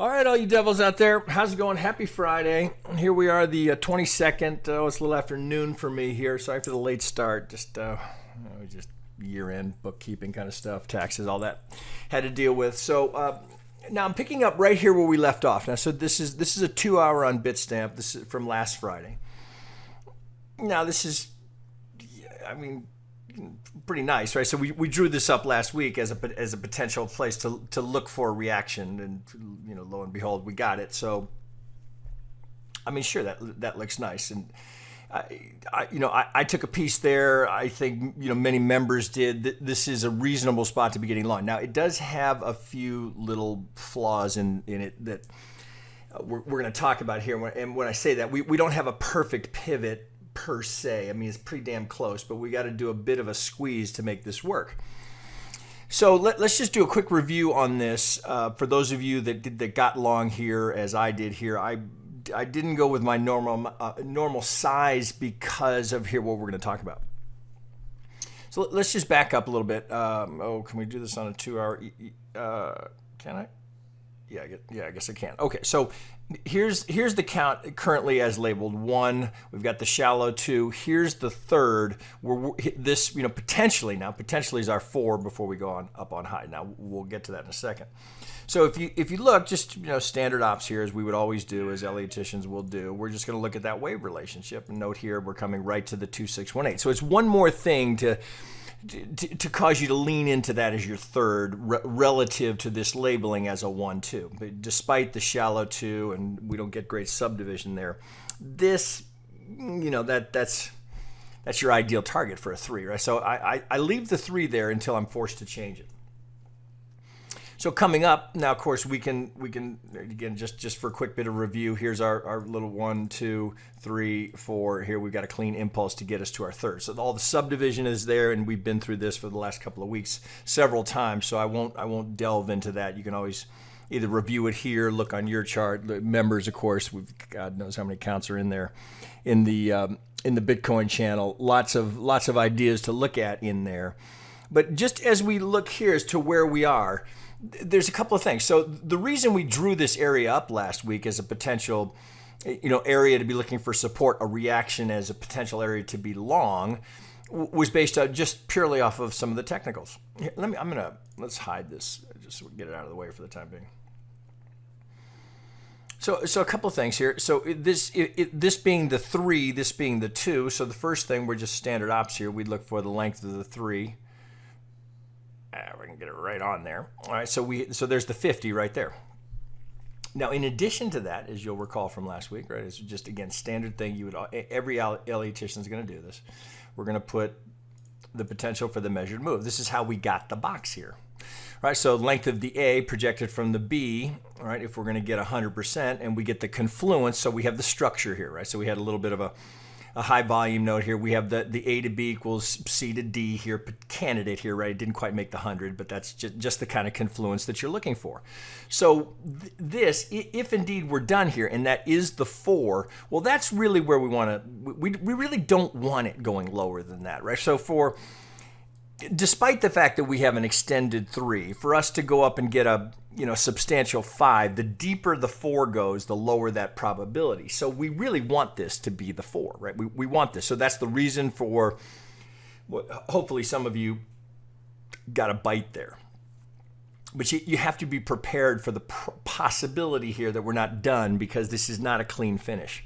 All right, all you devils out there, how's it going? Happy Friday. Here we are, the 22nd. It's a little after noon for me here. Sorry for the late start. Just year-end bookkeeping kind of stuff, taxes, all that had to deal with. So now I'm picking up right here where we left off. Now, so this is a 2-hour on Bitstamp. This is from last Friday. Now, this is, I mean, pretty nice, right? So we drew this up last week as a potential place to look for a reaction, and lo and behold, we got it. So I mean, sure, that looks nice, and I took a piece there. I think many members did. This is a reasonable spot to be getting long. Now it does have a few little flaws in it that we're going to talk about here. And when I say that, we don't have a perfect pivot per se. I mean, it's pretty damn close, but we got to do a bit of a squeeze to make this work. So let's just do a quick review on this. For those of you that got long here, as I did here, I didn't go with my normal size because of here what we're going to talk about. So let's just back up a little bit. Can we do this on a 2-hour? Can I? Yeah, I guess I can. Okay, so here's the count currently as labeled 1. We've got the shallow 2. Here's the third. This potentially is our 4 before we go up on high. Now we'll get to that in a second. So if you look, just standard ops here, as we would always do, as Elliotticians will do, we're just going to look at that wave relationship and note here we're coming right to the 2618. So it's one more thing to cause you to lean into that as your third relative to this labeling as a 1-2. But despite the shallow 2, and we don't get great subdivision there, this, that's your ideal target for a 3, right? So I leave the 3 there until I'm forced to change it. So coming up now, of course, we can again, just for a quick bit of review, here's our little 1, 2, 3, 4. Here we've got a clean impulse to get us to our third. So all the subdivision is there, and we've been through this for the last couple of weeks several times. So I won't delve into that. You can always either review it here, look on your chart. The members, of course, God knows how many accounts are in there, in the Bitcoin channel. Lots of ideas to look at in there. But just as we look here as to where we are, there's a couple of things. So the reason we drew this area up last week as a potential, area to be looking for support, a reaction as a potential area to be long, was based on just purely off of some of the technicals. Here, let's hide this just so we can get it out of the way for the time being. So a couple of things here. So this being the 3, this being the 2. So the first thing, we're just standard ops here. We'd look for the length of the 3. We can get it right on there. All right, so there's the 50 right there. Now, in addition to that, as you'll recall from last week, right, it's just, again, standard thing. Every Elliottician is going to do this. We're going to put the potential for the measured move. This is how we got the box here. All right, so length of the A projected from the B, all right, if we're going to get 100%, and we get the confluence, so we have the structure here, right? So we had a little bit of a high volume note here. We have the A to B equals C to D here, candidate here, right? It didn't quite make the 100, but that's just the kind of confluence that you're looking for. So this, if indeed we're done here, and that is the 4, well, that's really where we want to, we really don't want it going lower than that, right? So despite the fact that we have an extended 3, for us to go up and get a substantial 5, the deeper the 4 goes, the lower that probability. So we really want this to be the 4, right? We want this. So that's the reason for, hopefully some of you got a bite there. But you have to be prepared for the possibility here that we're not done, because this is not a clean finish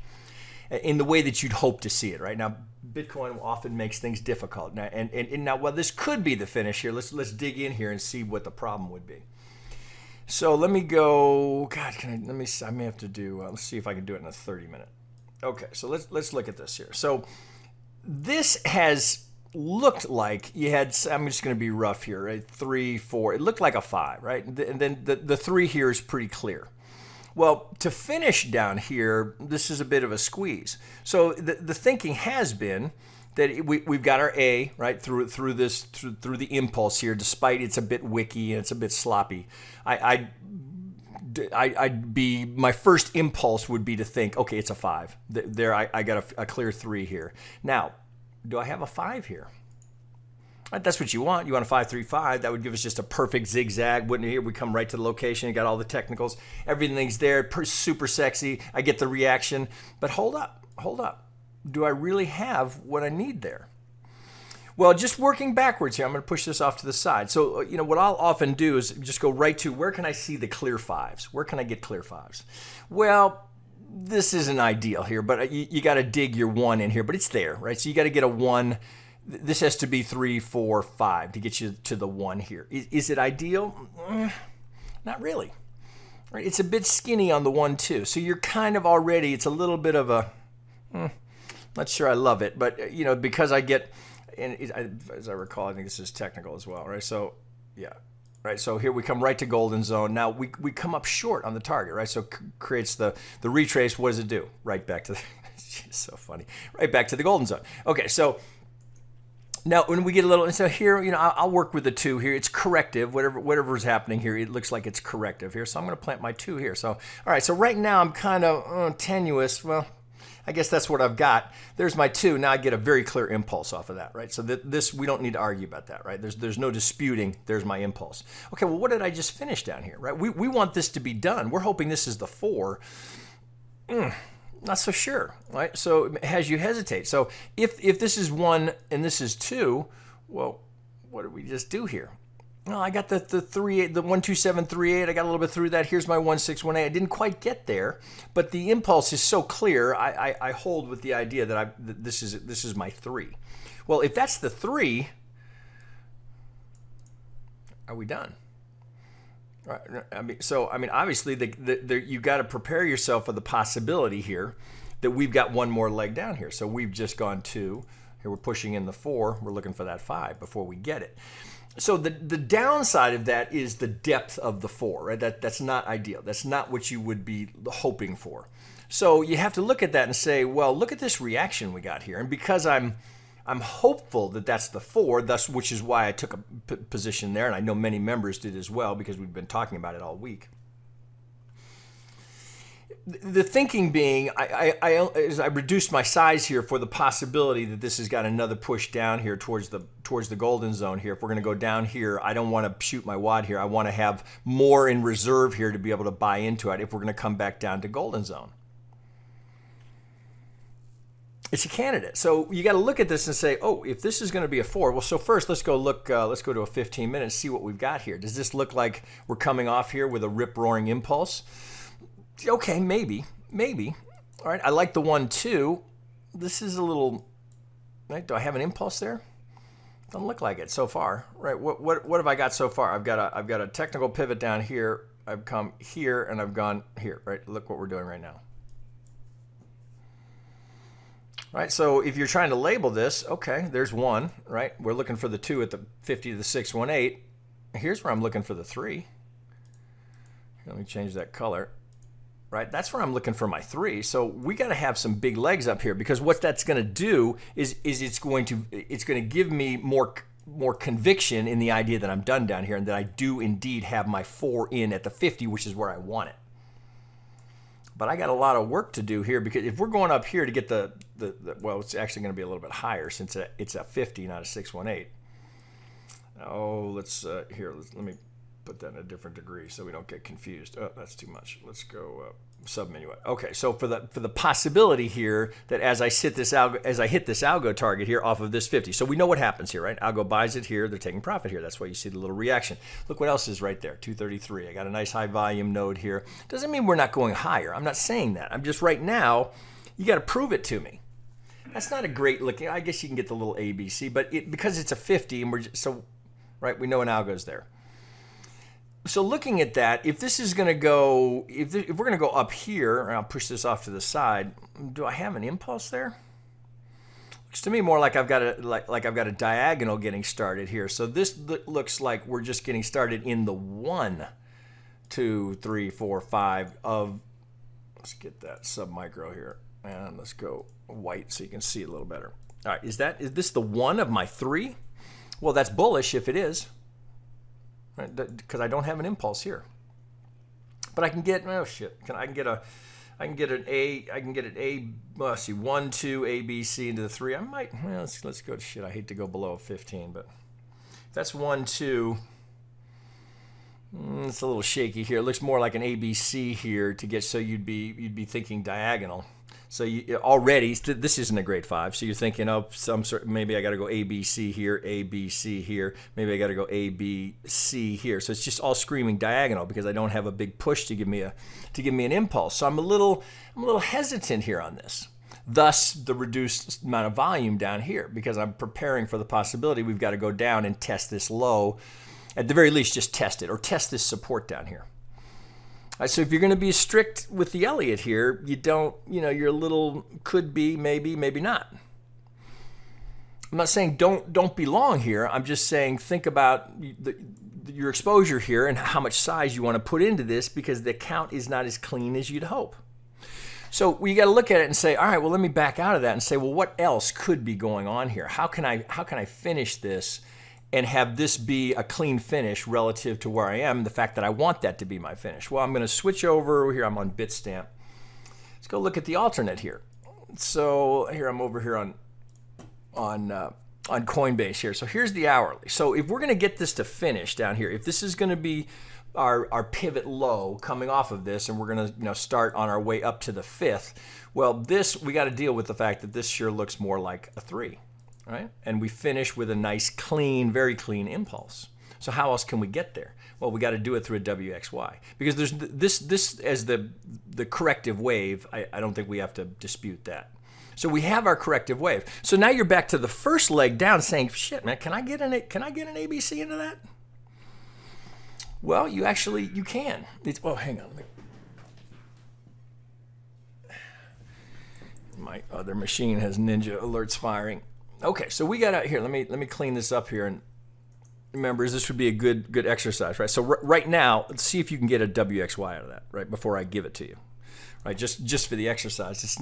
in the way that you'd hope to see it, right? Now, Bitcoin often makes things difficult. Now, and now, well, this could be the finish here. Let's dig in here and see what the problem would be. So let me go. God, I may have to do. Let's see if I can do it in a 30-minute. Okay, so let's look at this here. So this has looked like you had. I'm just going to be rough here, right? 3, 4. It looked like a 5, right? And then the 3 here is pretty clear. Well, to finish down here, this is a bit of a squeeze. So the thinking has been that we've got our A, right, through the impulse here, despite it's a bit wicky and it's a bit sloppy. My first impulse would be to think, okay, it's a 5. There, I got a clear 3 here. Now, do I have a 5 here? Right, that's what you want. You want a 535. That would give us just a perfect zigzag. Wouldn't it? Here we come right to the location. You got all the technicals. Everything's there. Super sexy. I get the reaction. But hold up. Hold up. Do I really have what I need there? Well, just working backwards here, I'm going to push this off to the side. So, what I'll often do is just go right to where can I see the clear fives? Where can I get clear fives? Well, this isn't ideal here, but you got to dig your 1 in here, but it's there, right? So you got to get a 1. This has to be 3, 4, 5 to get you to the 1 here. Is it ideal? Not really. Right? It's a bit skinny on the 1, too. So you're kind of already, it's a little bit of a, not sure I love it, but, because I get, as I recall, I think this is technical as well, right? So, yeah. Right, so here we come right to golden zone. Now we come up short on the target, right? So creates the retrace. What does it do? Right back to the, it's so funny. Right back to the golden zone. Okay, so now when we get a little, so here, I'll work with the 2 here. It's corrective, whatever's happening here. It looks like it's corrective here. So I'm going to plant my 2 here. So, all right, so right now I'm kind of tenuous. Well, I guess that's what I've got. There's my 2. Now I get a very clear impulse off of that, right? So this, we don't need to argue about that, right? There's no disputing. There's my impulse. Okay, well, what did I just finish down here, right? We want this to be done. We're hoping this is the 4. Not so sure, right? So it has you hesitate. So if this is 1 and this is 2, well, what did we just do here? Well, I got the 3, the 12738. I got a little bit through that. Here's my 1618. I didn't quite get there, but the impulse is so clear. I hold with the idea that this is my 3. Well, if that's the 3, are we done? Right. Obviously, you got to prepare yourself for the possibility here that we've got one more leg down here. So we've just gone 2. Here we're pushing in the 4. We're looking for that 5 before we get it. So the downside of that is the depth of the 4, right? That's not ideal. That's not what you would be hoping for. So you have to look at that and say, well, look at this reaction we got here. And because I'm hopeful that that's the 4, thus, which is why I took a position there, and I know many members did as well because we've been talking about it all week. The thinking being, I reduced my size here for the possibility that this has got another push down here towards the golden zone here. If we're going to go down here, I don't want to shoot my wad here. I want to have more in reserve here to be able to buy into it if we're going to come back down to golden zone. It's a candidate. So you got to look at this and say, oh, if this is going to be a 4, well, so first let's go look, let's go to a 15 minute and see what we've got here. Does this look like we're coming off here with a rip-roaring impulse? Okay, maybe. All right, I like the 1, 2. This is a little, right? Do I have an impulse there? Doesn't look like it so far, right? What have I got so far? I've got a technical pivot down here. I've come here and I've gone here, right? Look what we're doing right now. Right, so if you're trying to label this, okay, there's 1, right? We're looking for the 2 at the 50 to the 618. Here's where I'm looking for the 3. Let me change that color. Right, that's where I'm looking for my 3. So we got to have some big legs up here because what that's going to do is it's going to give me more conviction in the idea that I'm done down here and that I do indeed have my 4 in at the 50, which is where I want it. But I got a lot of work to do here because if we're going up here to get the well, it's actually going to be a little bit higher since it's a 50, not a 618. Oh, let me put that in a different degree so we don't get confused. Oh, that's too much. Let's go submenu it. Okay, so for the possibility here that as I hit this algo target here off of this 50, so we know what happens here, right? Algo buys it here, they're taking profit here. That's why you see the little reaction. Look what else is right there, 233. I got a nice high volume node here. Doesn't mean we're not going higher. I'm not saying that. I'm just right now, you got to prove it to me. That's not a great looking. I guess you can get the little ABC, but because it's a 50 and we're just, so right, we know an algo's there. So looking at that, if this is going to go, if we're going to go up here, and I'll push this off to the side, do I have an impulse there? Looks to me more like I've got a diagonal getting started here. So this looks like we're just getting started in the 1, 2, 3, 4, 5 of. Let's get that sub-micro here, and let's go white so you can see it a little better. All right, is this the 1 of my 3? Well, that's bullish if it is. Right, because I don't have an impulse here, but I can get I can get an A. Let's see, 1, 2, A, B, C into the 3. I might. Well, let's go to shit. I hate to go below 15, but That's 1, 2. It's a little shaky here. It looks more like an ABC here to get, so you'd be thinking diagonal. So you already, this isn't a grade 5. So you're thinking, oh, maybe I got to go ABC here, ABC here. Maybe I got to go ABC here. So it's just all screaming diagonal because I don't have a big push to give me an impulse. So I'm a little hesitant here on this. Thus, the reduced amount of volume down here because I'm preparing for the possibility we've got to go down and test this low. At the very least, just test it or test this support down here. So if you're going to be strict with the Elliott here, you're a little, could be, maybe not. I'm not saying don't be long here. I'm just saying think about your exposure here and how much size you want to put into this because the count is not as clean as you'd hope. So we got to look at it and say, all right, well, let me back out of that and say, well, what else could be going on here? How can I finish this and have this be a clean finish relative to where I am, the fact that I want that to be my finish? Well, I'm going to switch over here. I'm on Bitstamp. Let's go look at the alternate here. So here I'm over here on Coinbase here. So here's the hourly. So if we're going to get this to finish down here, if this is going to be our pivot low coming off of this, and we're going to start on our way up to the 5th, well, this we got to deal with the fact that this sure looks more like a 3. Right? And we finish with a nice, clean, very clean impulse. So how else can we get there? Well, we got to do it through a WXY because there's this as the corrective wave. I don't think we have to dispute that. So we have our corrective wave. So now you're back to the first leg down, saying, "Shit, man, can I get an ABC into that?" Well, you can. Oh, hang on. My other machine has ninja alerts firing. Okay, so we got out here. Let me clean this up here, and remember, this would be a good exercise, right? So right now, let's see if you can get a WXY out of that, right? Before I give it to you, right? Just for the exercise.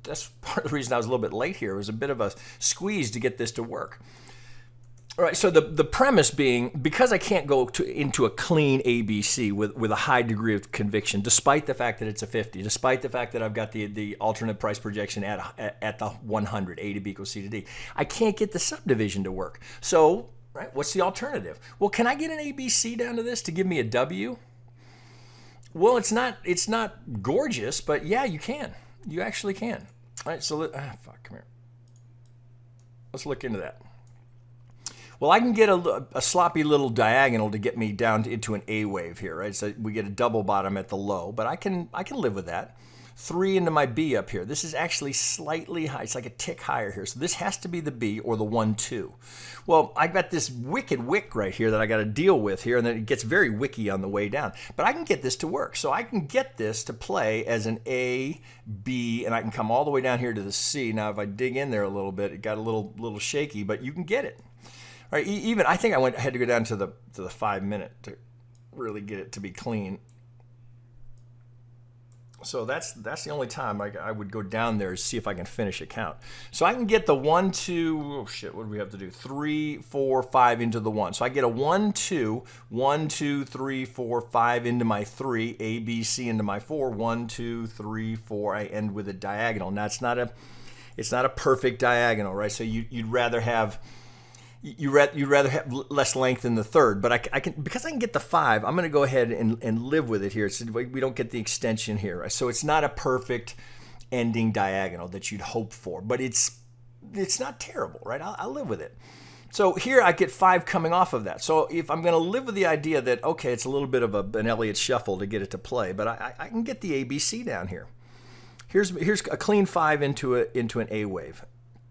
That's part of the reason I was a little bit late here. It was a bit of a squeeze to get this to work. All right, so the premise being, because I can't go into a clean ABC with a high degree of conviction, despite the fact that it's a 50, despite the fact that I've got the alternate price projection at the 100, A to B equals C to D, I can't get the subdivision to work. So, right, what's the alternative? Well, can I get an ABC down to this to give me a W? Well, it's not gorgeous, but yeah, you can. You actually can. All right, so come here. Let's look into that. Well, I can get a sloppy little diagonal to get me down into an A wave here, right? So we get a double bottom at the low, but I can live with that. 3 into my B up here. This is actually slightly high. It's like a tick higher here. So this has to be the B or the 1, 2. Well, I've got this wicked wick right here that I got to deal with here, and then it gets very wicky on the way down. But I can get this to work. So I can get this to play as an A, B, and I can come all the way down here to the C. Now, if I dig in there a little bit, it got a little shaky, but you can get it. Right, even I think I had to go down to the 5 minute to really get it to be clean. So that's the only time I would go down there to see if I can finish a count. So I can get the 1, 2, oh shit, what do we have to do? 3, 4, 5 into the 1. So I get a 1, 2, 1, 2, 3, 4, 5 into my 3, A, B, C into my 4, 1, 2, 3, 4. I end with a diagonal. Now it's not a perfect diagonal, right? So you'd rather have less length in the third, but I can, because I can get the 5, I'm going to go ahead and live with it here. So we don't get the extension here, right? So it's not a perfect ending diagonal that you'd hope for, but it's not terrible, right? I'll live with it. So here I get 5 coming off of that. So if I'm going to live with the idea that, okay, it's a little bit of an Elliott shuffle to get it to play, but I can get the ABC down here. Here's a clean 5 into an A wave,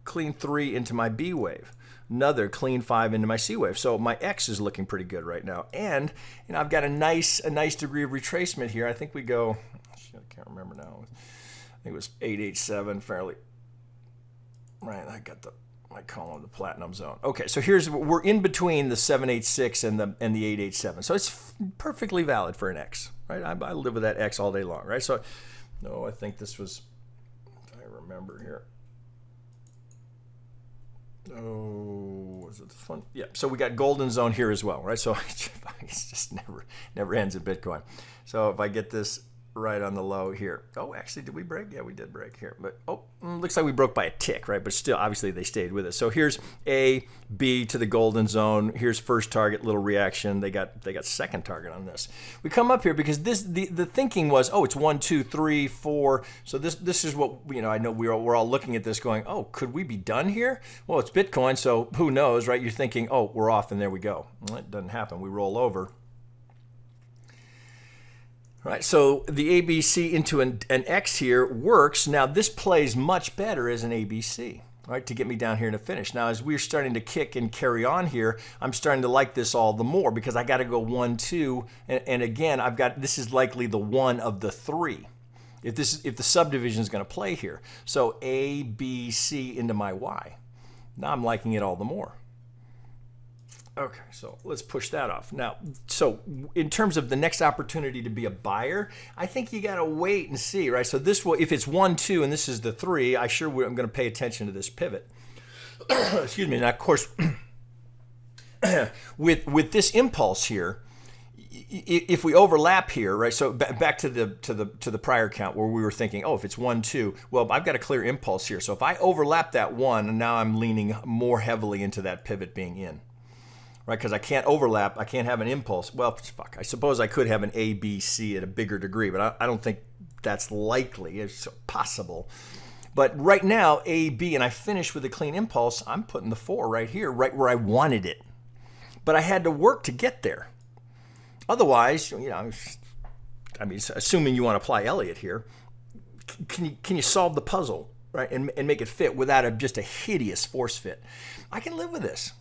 clean 3 into my B wave. Another clean 5 into my C wave. So my X is looking pretty good right now. And I've got a nice degree of retracement here. I think we go, shit, I can't remember now. I think it was 887 fairly. Right, I got I call them the platinum zone. Okay, so we're in between the 786 and the 887. So it's perfectly valid for an X, right? I live with that X all day long, right? So, no, I think this was, if I remember here. Oh, was it this one? Yeah. So we got golden zone here as well, right? So it's just never ends in Bitcoin. So if I get this right on the low here. Oh, actually, did we break? Yeah, we did break here. But looks like we broke by a tick, right? But still, obviously, they stayed with us. So here's A, B to the golden zone. Here's first target, little reaction. They got second target on this. We come up here because the thinking was, oh, it's 1, 2, 3, 4. So this is what I know we're all looking at this going, oh, could we be done here? Well, it's Bitcoin, so who knows, right? You're thinking, oh, we're off, and there we go. Well, it doesn't happen. We roll over. Right, so the ABC into an X here works. Now this plays much better as an ABC, right, to get me down here to finish. Now as we're starting to kick and carry on here, I'm starting to like this all the more because I got to go 1, 2, and again this is likely the one of the three. If the subdivision is going to play here, so A, B, C into my Y. Now I'm liking it all the more. Okay, so let's push that off. Now, so in terms of the next opportunity to be a buyer, I think you got to wait and see, right? So this will, if it's 1, 2, and this is the 3, I'm going to pay attention to this pivot. Excuse me. Now, of course, with this impulse here, if we overlap here, right? So back to the prior count where we were thinking, oh, if it's 1, 2, well, I've got a clear impulse here. So if I overlap that 1, and now I'm leaning more heavily into that pivot being in. Right, because I can't overlap, I can't have an impulse. Well, fuck, I suppose I could have an A, B, C at a bigger degree, but I don't think that's likely. It's possible. But right now, A, B, and I finish with a clean impulse, I'm putting the 4 right here, right where I wanted it. But I had to work to get there. Otherwise, I mean, assuming you want to apply Elliott here, can you solve the puzzle, right, and make it fit without just a hideous force fit? I can live with this.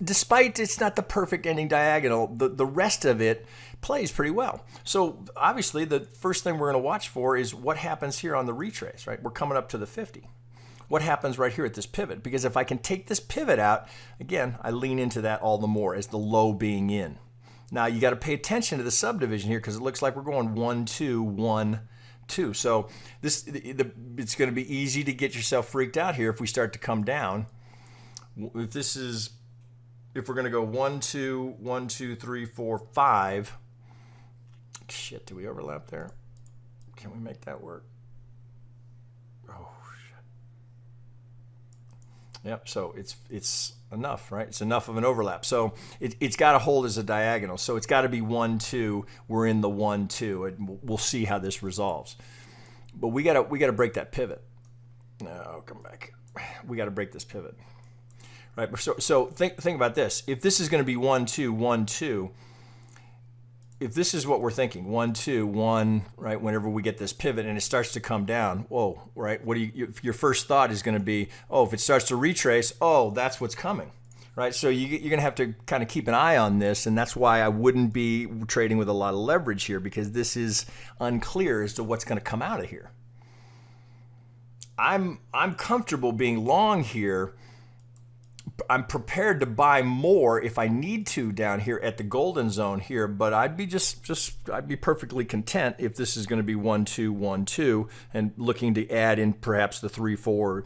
Despite it's not the perfect ending diagonal, the rest of it plays pretty well. So obviously the first thing we're going to watch for is what happens here on the retrace, right? We're coming up to the 50. What happens right here at this pivot? Because if I can take this pivot out, again, I lean into that all the more as the low being in. Now you got to pay attention to the subdivision here because it looks like we're going 1, 2, 1, 2. So it's going to be easy to get yourself freaked out here if we start to come down. If we're going to go 1, 2, 1, 2, 3, 4, 5. Shit, do we overlap there? Can we make that work? Oh, shit. Yep, so it's enough, right? It's enough of an overlap. So it's got to hold as a diagonal. So it's got to be 1, 2. We're in the 1, 2, and we'll see how this resolves. But we got to break that pivot. No, come back. We got to break this pivot. Right, so think about this. If this is going to be 1, 2, 1, 2, if this is what we're thinking, 1, 2, 1, right? Whenever we get this pivot and it starts to come down, whoa, right? Your first thought is going to be, oh, if it starts to retrace, oh, that's what's coming, right? So you're going to have to kind of keep an eye on this, and that's why I wouldn't be trading with a lot of leverage here because this is unclear as to what's going to come out of here. I'm comfortable being long here. I'm prepared to buy more if I need to down here at the golden zone here, but I'd be I'd be perfectly content if this is going to be 1, 2, 1, 2, and looking to add in perhaps the 3, 4.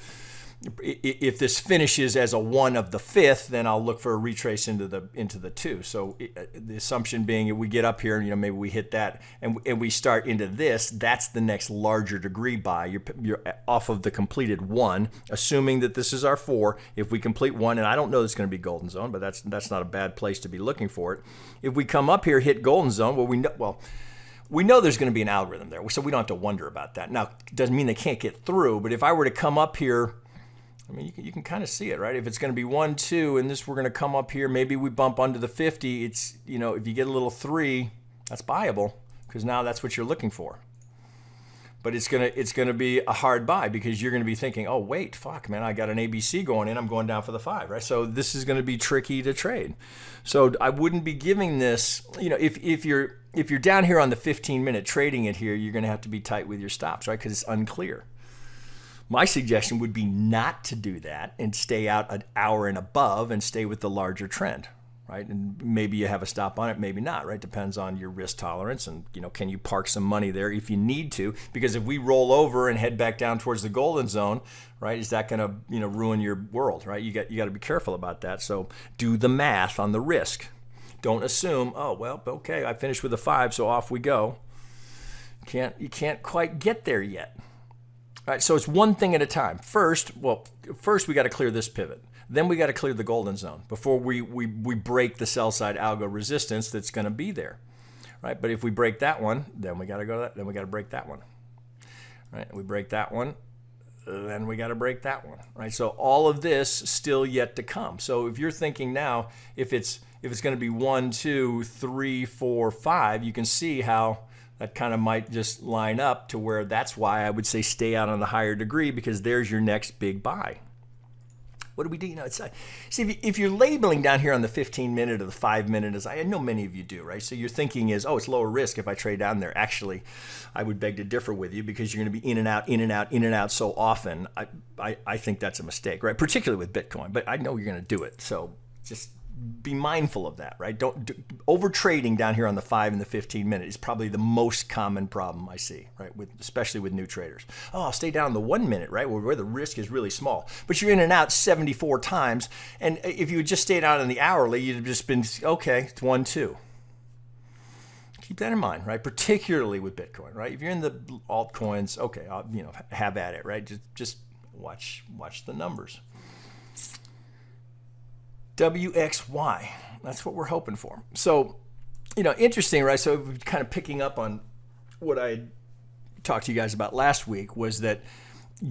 If this finishes as a 1 of the 5th, then I'll look for a retrace into the 2. So the assumption being if we get up here, maybe we hit that and we start into this, that's the next larger degree buy. You're off of the completed 1, assuming that this is our 4. If we complete 1, and I don't know it's going to be golden zone, but that's not a bad place to be looking for it. If we come up here, hit golden zone, we know there's going to be an algorithm there, so we don't have to wonder about that. Now, it doesn't mean they can't get through, but if I were to come up here, I mean, you can kind of see it, right? If it's going to be 1, 2, and we're going to come up here, maybe we bump under the 50. It's, if you get a little 3, that's buyable because now that's what you're looking for. But it's gonna be a hard buy because you're going to be thinking, oh wait, fuck, man, I got an ABC going in, I'm going down for the 5, right? So this is going to be tricky to trade. So I wouldn't be giving this, if you're down here on the 15-minute trading it here, you're going to have to be tight with your stops, right? Because it's unclear. My suggestion would be not to do that and stay out an hour and above and stay with the larger trend, right? And maybe you have a stop on it, maybe not, right? Depends on your risk tolerance and, can you park some money there if you need to? Because if we roll over and head back down towards the golden zone, right, is that going to, ruin your world, right? You got to be careful about that. So do the math on the risk. Don't assume, oh, well, okay, I finished with a 5, so off we go. You can't quite get there yet. All right, so it's one thing at a time. First we got to clear this pivot. Then we got to clear the golden zone before we break the sell side algo resistance that's going to be there, right? But if we break that one, then we got to go that. Then we got to break that one, right? We break that one, then we got to break that one, right? So all of this still yet to come. So if you're thinking now, if it's going to be 1, 2, 3, 4, 5, you can see how that kind of might just line up to where that's why I would say stay out on the higher degree, because there's your next big buy. What do we do? You know, it's see, if you're labeling down here on the 15-minute or the 5-minute, as I know many of you do, right? So your thinking is, oh, it's lower risk if I trade down there. Actually, I would beg to differ with you, because you're going to be in and out, in and out, in and out so often. I think that's a mistake, right? Particularly with Bitcoin, but I know you're going to do it. So just be mindful of that, right? Over trading down here on the 5 and the 15-minute is probably the most common problem I see, right? Especially with new traders. Oh, I'll stay down on the 1-minute, right? Where the risk is really small, but you're in and out 74 times. And if you had just stayed out on the hourly, you'd have just been, okay, it's 1, 2. Keep that in mind, right? Particularly with Bitcoin, right? If you're in the altcoins, okay, have at it, right? Just watch the numbers. WXY. That's what we're hoping for. So, interesting, right? So kind of picking up on what I talked to you guys about last week was that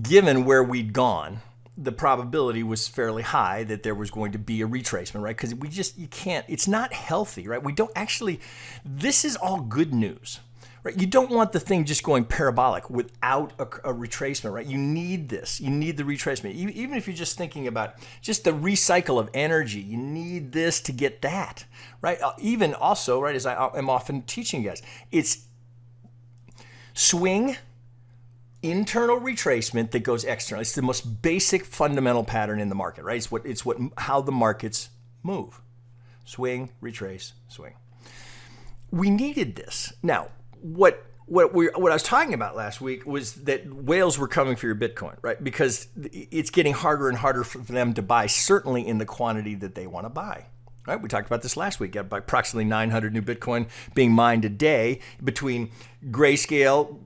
given where we'd gone, the probability was fairly high that there was going to be a retracement, right? Because you can't, it's not healthy, right? We don't actually, this is all good news. Right? You don't want the thing just going parabolic without a retracement, right? You need this. You need the retracement. Even if you're just thinking about just the recycle of energy, you need this to get that, right? Even also, right, as I am often teaching you guys, it's swing, internal retracement that goes external. It's the most basic fundamental pattern in the market, right? How the markets move. Swing, retrace, swing. We needed this. Now, what I was talking about last week was that whales were coming for your Bitcoin, right? Because it's getting harder and harder for them to buy, certainly in the quantity that they want to buy, right? We talked about this last week. Got approximately 900 new Bitcoin being mined a day between Grayscale,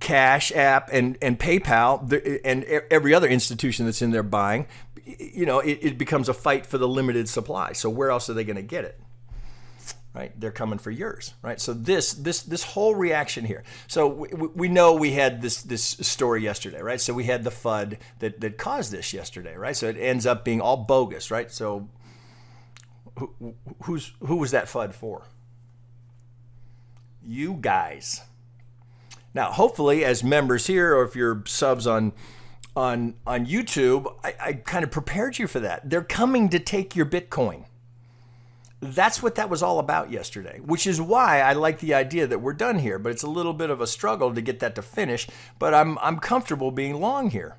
Cash App, and PayPal, and every other institution that's in there buying. It becomes a fight for the limited supply. So where else are they going to get it? Right? They're coming for yours, right? So this whole reaction here. So we know we had this story yesterday, right? So we had the FUD that caused this yesterday, right? So it ends up being all bogus, right? So who was that FUD for? You guys. Now, hopefully, as members here, or if you're subs on YouTube, I kind of prepared you for that. They're coming to take your Bitcoin. That's what that was all about yesterday, which is why I like the idea that we're done here, but it's a little bit of a struggle to get that to finish, but I'm comfortable being long here.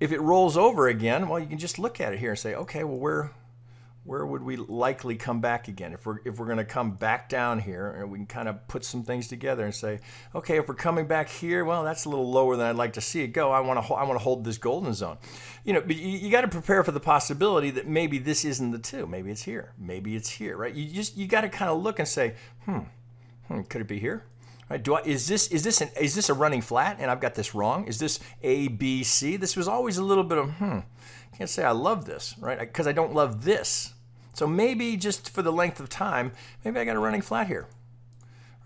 If it rolls over again, well, you can just look at it here and say, okay, well, where would we likely come back again? If we're going to come back down here, and we can kind of put some things together and say, okay, if we're coming back here, well, that's a little lower than I'd like to see it go. I want to hold this golden zone. But you got to prepare for the possibility that maybe this isn't the 2. Maybe it's here. Maybe it's here, right? You got to kind of look and say, could it be here? Right? Is this a running flat and I've got this wrong? Is this A, B, C? This was always a little bit of can't say I love this, right? Because I don't love this. So maybe just for the length of time, maybe I got a running flat here,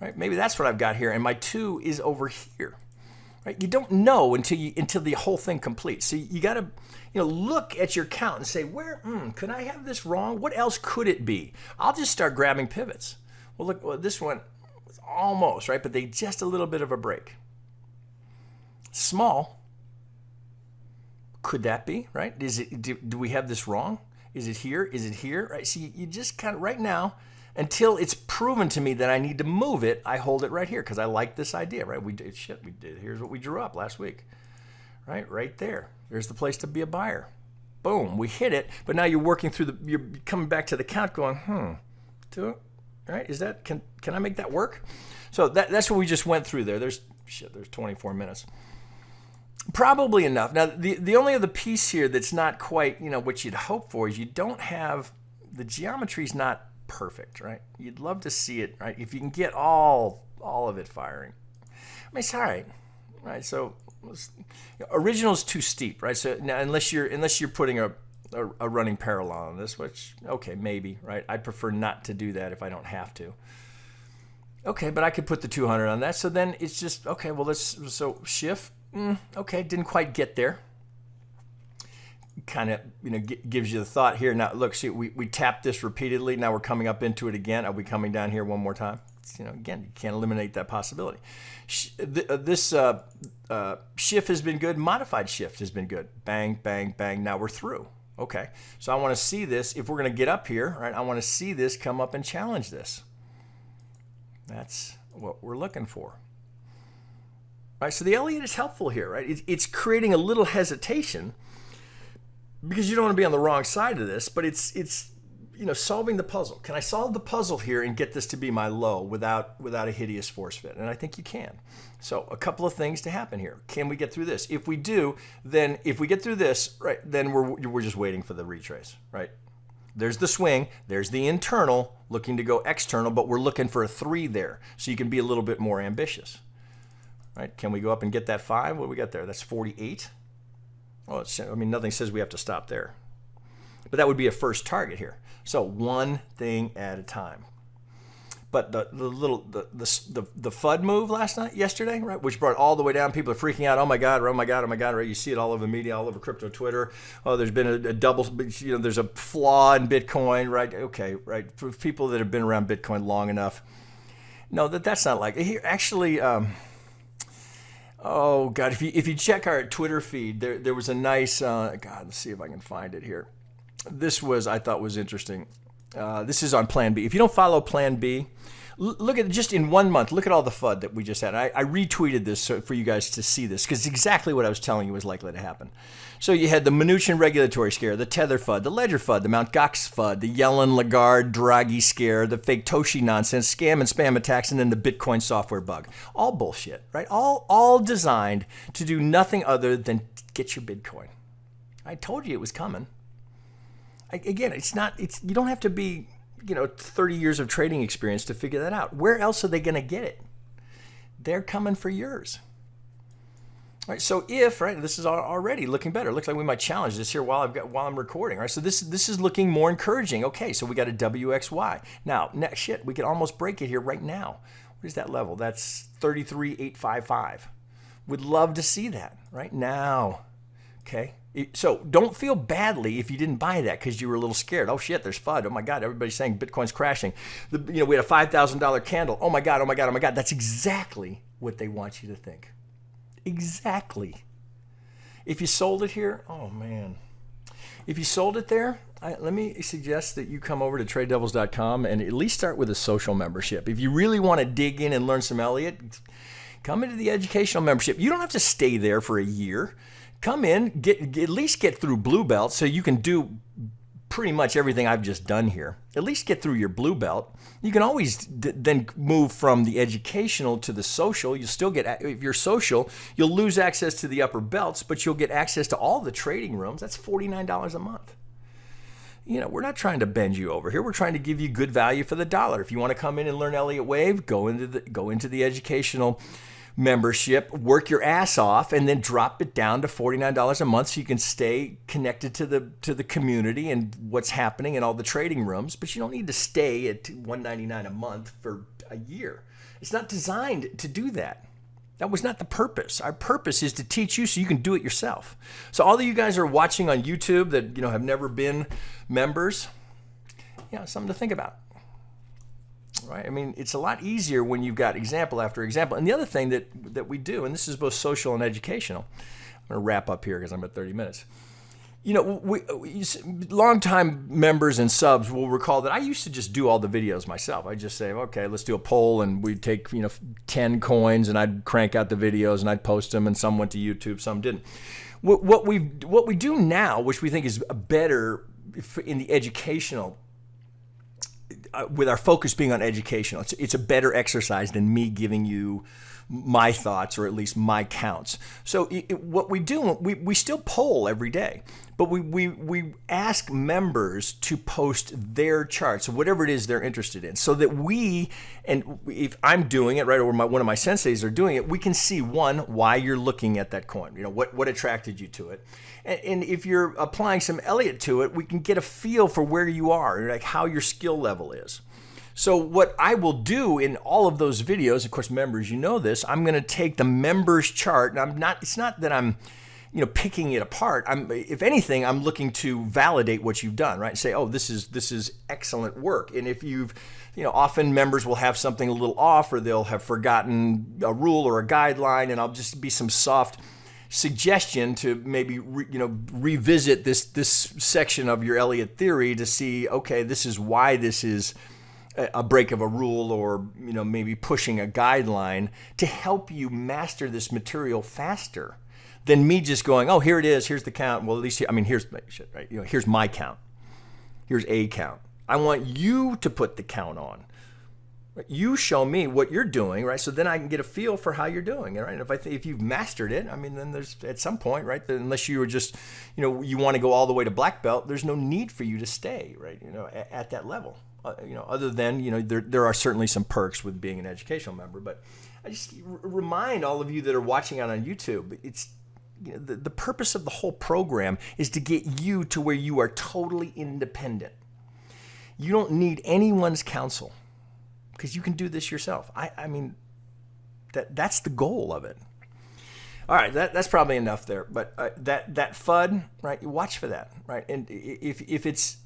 right? Maybe that's what I've got here, and my 2 is over here, right? You don't know until the whole thing completes. So you got to look at your count and say, where could I have this wrong? What else could it be? I'll just start grabbing pivots. Well, look, this one was almost right, but they just a little bit of a break. Small. Could that be, right? Do we have this wrong? Is it here? Is it here? Right? See, you just kind of, right now, until it's proven to me that I need to move it, I hold it right here because I like this idea, right? We did. Here's what we drew up last week, right? Right there. There's the place to be a buyer. Boom, we hit it, but now you're working through you're coming back to the count going, right? Is that, can I make that work? So that's what we just went through there. There's 24 minutes. Probably enough. Now, the only other piece here that's not quite, what you'd hope for is you don't have, the geometry's not perfect, right? You'd love to see it, right? If you can get all of it firing. mean, it's all right, right? So original is too steep, right? So now, unless you're putting a running parallel on this, which, okay, maybe, right? I'd prefer not to do that if I don't have to. Okay, but I could put the 200 on that. So then it's just, okay, well, so shift, okay, didn't quite get there. Kind of, gives you the thought here. Now, look, see, we tapped this repeatedly. Now we're coming up into it again. Are we coming down here one more time? Again, you can't eliminate that possibility. This shift has been good. Modified shift has been good. Bang, bang, bang. Now we're through. Okay, so I want to see this. If we're going to get up here, right, I want to see this come up and challenge this. That's what we're looking for. Right, so the Elliott is helpful here, right? It's creating a little hesitation because you don't want to be on the wrong side of this, but it's solving the puzzle. Can I solve the puzzle here and get this to be my low without a hideous force fit? And I think you can. So a couple of things to happen here. Can we get through this? If we do, then if we get through this, right, then we're just waiting for the retrace, right? There's the swing, there's the internal, looking to go external, but we're looking for a 3 there, so you can be a little bit more ambitious. Right? Can we go up and get that 5? What do we got there? That's 48. Well, nothing says we have to stop there. But that would be a first target here. So one thing at a time. But the FUD move yesterday, right, which brought all the way down. People are freaking out. Oh my God, oh my God, oh my God, right? You see it all over media, all over crypto Twitter. Oh, there's been a double, there's a flaw in Bitcoin, right? Okay, right. For people that have been around Bitcoin long enough, no, that's not like here. Actually, oh God, if you check our Twitter feed, there was a nice, God, let's see if I can find it here. This I thought was interesting. This is on Plan B. If you don't follow Plan B, look at just in 1 month, look at all the FUD that we just had. I retweeted this for you guys to see this because exactly what I was telling you was likely to happen. So you had the Mnuchin regulatory scare, the Tether FUD, the Ledger FUD, the Mt. Gox FUD, the Yellen, Lagarde, Draghi scare, the fake Toshi nonsense, scam and spam attacks, and then the Bitcoin software bug. All bullshit, right? All designed to do nothing other than get your Bitcoin. I told you it was coming. Again, you don't have to be, 30 years of trading experience to figure that out. Where else are they going to get it? They're coming for yours. All right, so this is already looking better. It looks like we might challenge this here while I'm recording. Right, so this is looking more encouraging. Okay, so we got a WXY. Now, we could almost break it here right now. What is that level? That's 33,855. Would love to see that right now. Okay. So don't feel badly if you didn't buy that because you were a little scared. Oh shit, there's FUD. Oh my God, everybody's saying Bitcoin's crashing. We had a $5,000 candle. Oh my God, oh my God, oh my God. That's exactly what they want you to think. Exactly. If you sold it here, oh man. If you sold it there, let me suggest that you come over to TradeDevils.com and at least start with a social membership. If you really want to dig in and learn some Elliott, come into the educational membership. You don't have to stay there for a year. Come in, at least get through Blue Belt so you can do pretty much everything I've just done here. At least get through your Blue Belt. You can always then move from the educational to the social. You'll still get, if you're social, you'll lose access to the upper belts, but you'll get access to all the trading rooms. That's $49 a month. We're not trying to bend you over here. We're trying to give you good value for the dollar. If you want to come in and learn Elliott Wave, go into the educational membership, work your ass off, and then drop it down to $49 a month so you can stay connected to the community and what's happening in all the trading rooms. But you don't need to stay at $199 a month for a year. It's not designed to do that. That was not the purpose. Our purpose is to teach you so you can do it yourself. So all of you guys are watching on YouTube that have never been members, something to think about. Right? I mean, it's a lot easier when you've got example after example. And the other thing that we do, and this is both social and educational, I'm going to wrap up here because I'm at 30 minutes. Longtime members and subs will recall that I used to just do all the videos myself. I just say, okay, let's do a poll, and we'd take 10 coins, and I'd crank out the videos, and I'd post them, and some went to YouTube, some didn't. What we do now, which we think is better in the educational, with our focus being on educational, it's a better exercise than me giving you my thoughts or at least my counts. So what we do, we still poll every day, But we ask members to post their charts, whatever it is they're interested in, so that and if I'm doing it, right, or one of my senseis are doing it, we can see, one, why you're looking at that coin, what attracted you to it. And if you're applying some Elliott to it, we can get a feel for where you are, like how your skill level is. So what I will do in all of those videos, of course, members, you know this, I'm going to take the members chart, and it's not that I'm picking it apart. If anything, I'm looking to validate what you've done, right? Say, oh, this is excellent work. And if often members will have something a little off, or they'll have forgotten a rule or a guideline, and I'll just be some soft suggestion to maybe revisit this section of your Elliott theory to see, okay, this is why this is a break of a rule, or maybe pushing a guideline to help you master this material faster than me just going, oh, here it is, here's the count. Well, at least here's my count. Here's a count. I want you to put the count on. You show me what you're doing, right? So then I can get a feel for how you're doing, right? And if you've mastered it, then there's at some point, right? Unless you were just, you want to go all the way to black belt, there's no need for you to stay, right? At that level. Other than, there are certainly some perks with being an educational member, but I just remind all of you that are watching out on YouTube, it's the purpose of the whole program is to get you to where you are totally independent. You don't need anyone's counsel because you can do this yourself. That's the goal of it. All right, that's probably enough there. But that FUD, right? You watch for that, right? And if it's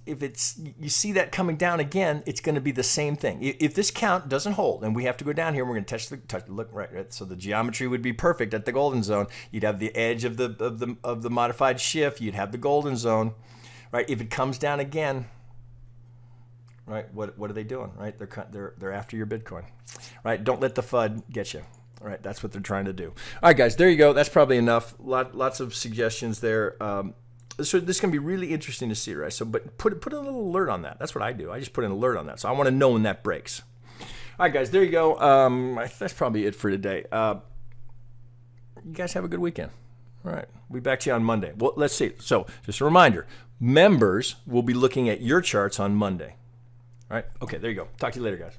you see that coming down again, it's going to be the same thing. If this count doesn't hold, and we have to go down here, we're going to look right. So the geometry would be perfect at the golden zone. You'd have the edge of the modified shift. You'd have the golden zone, right? If it comes down again, right? What are they doing, right? They're after your Bitcoin, right? Don't let the FUD get you. All right, that's what they're trying to do. All right, guys, there you go. That's probably enough. Lots of suggestions there. So this is going to be really interesting to see, right? So, but put a little alert on that. That's what I do. I just put an alert on that. So I want to know when that breaks. All right, guys, there you go. That's probably it for today. You guys have a good weekend. All right, we'll be back to you on Monday. Well, let's see. So just a reminder, members will be looking at your charts on Monday. All right, okay, there you go. Talk to you later, guys.